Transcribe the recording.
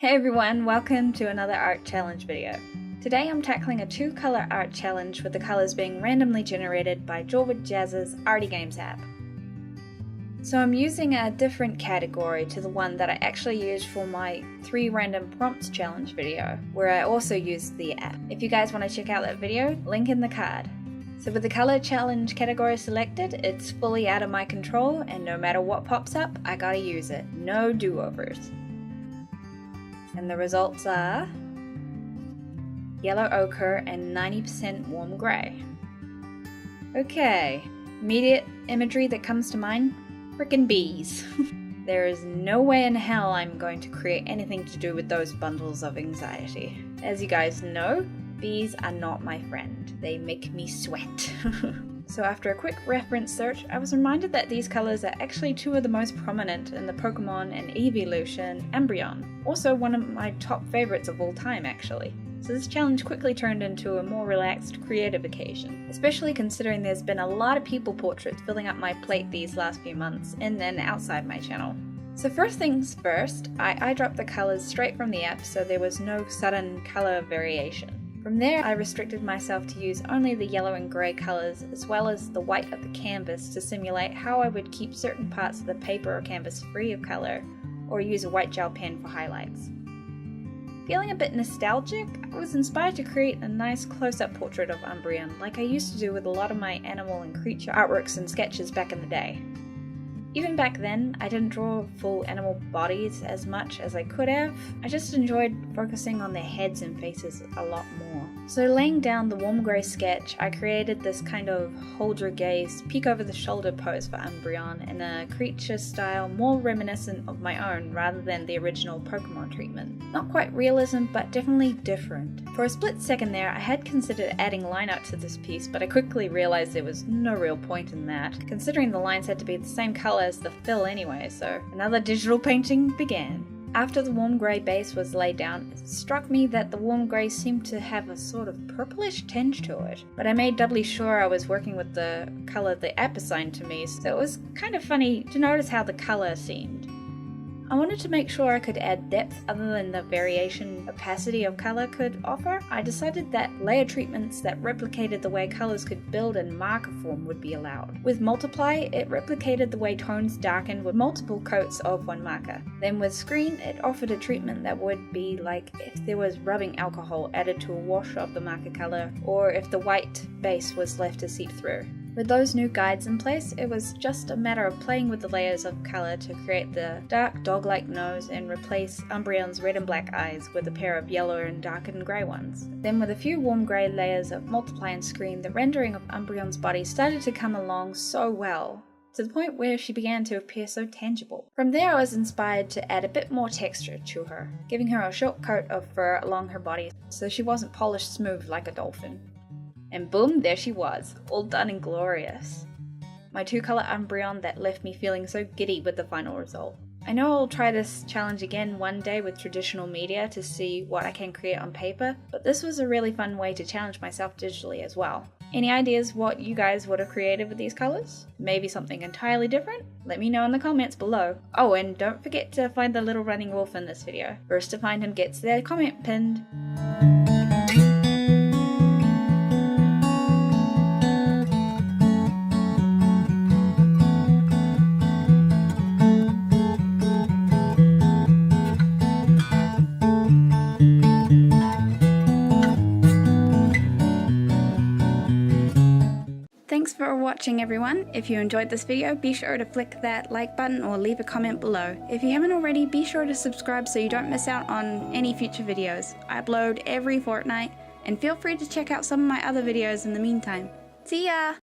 Hey everyone, welcome to another art challenge video. Today I'm tackling a 2-color art challenge with the colors being randomly generated by Jazza's ArtyGames app. So I'm using a different category to the one that I actually used for my 3 random prompts challenge video, where I also used the app. If you guys want to check out that video, link in the card. So with the color challenge category selected, it's fully out of my control, and no matter what pops up, I gotta use it. No do-overs. And the results are yellow ochre and 90% warm grey. Okay, immediate imagery that comes to mind, frickin' bees. There is no way in hell I'm going to create anything to do with those bundles of anxiety. As you guys know, bees are not my friend. They make me sweat. So after a quick reference search, I was reminded that these colors are actually 2 of the most prominent in the Pokemon and evolution Umbreon. Also one of my top favorites of all time actually. So this challenge quickly turned into a more relaxed, creative occasion, especially considering there's been a lot of people portraits filling up my plate these last few months, in and outside my channel. So first things first, I eyedropped the colors straight from the app so there was no sudden color variation. From there, I restricted myself to use only the yellow and grey colours as well as the white of the canvas to simulate how I would keep certain parts of the paper or canvas free of colour, or use a white gel pen for highlights. Feeling a bit nostalgic, I was inspired to create a nice close-up portrait of Umbreon like I used to do with a lot of my animal and creature artworks and sketches back in the day. Even back then, I didn't draw full animal bodies as much as I could have. I just enjoyed focusing on their heads and faces a lot more. So laying down the warm grey sketch, I created this kind of hold your gaze, peek over the shoulder pose for Umbreon in a creature style more reminiscent of my own rather than the original Pokemon treatment. Not quite realism, but definitely different. For a split second there, I had considered adding line art to this piece, but I quickly realised there was no real point in that, considering the lines had to be the same colour as the fill anyway, so another digital painting began. After the warm grey base was laid down, it struck me that the warm grey seemed to have a sort of purplish tinge to it, but I made doubly sure I was working with the colour the app assigned to me, so it was kind of funny to notice how the colour seemed. I wanted to make sure I could add depth other than the variation opacity of colour could offer. I decided that layer treatments that replicated the way colours could build in marker form would be allowed. With Multiply, it replicated the way tones darkened with multiple coats of one marker. Then with Screen, it offered a treatment that would be like if there was rubbing alcohol added to a wash of the marker colour, or if the white base was left to seep through. With those new guides in place, it was just a matter of playing with the layers of colour to create the dark dog-like nose and replace Umbreon's red and black eyes with a pair of yellow and darkened grey ones. Then with a few warm grey layers of Multiply and Screen, the rendering of Umbreon's body started to come along so well, to the point where she began to appear so tangible. From there I was inspired to add a bit more texture to her, giving her a short coat of fur along her body so she wasn't polished smooth like a dolphin. And boom, there she was, all done and glorious. My 2-color Umbreon that left me feeling so giddy with the final result. I know I'll try this challenge again one day with traditional media to see what I can create on paper, but this was a really fun way to challenge myself digitally as well. Any ideas what you guys would have created with these colors? Maybe something entirely different? Let me know in the comments below. Oh, and don't forget to find the little running wolf in this video. First to find him gets their comment pinned. Thanks for watching everyone. If you enjoyed this video, be sure to click that like button or leave a comment below. If you haven't already, be sure to subscribe so you don't miss out on any future videos. I upload every fortnight, and feel free to check out some of my other videos in the meantime. See ya!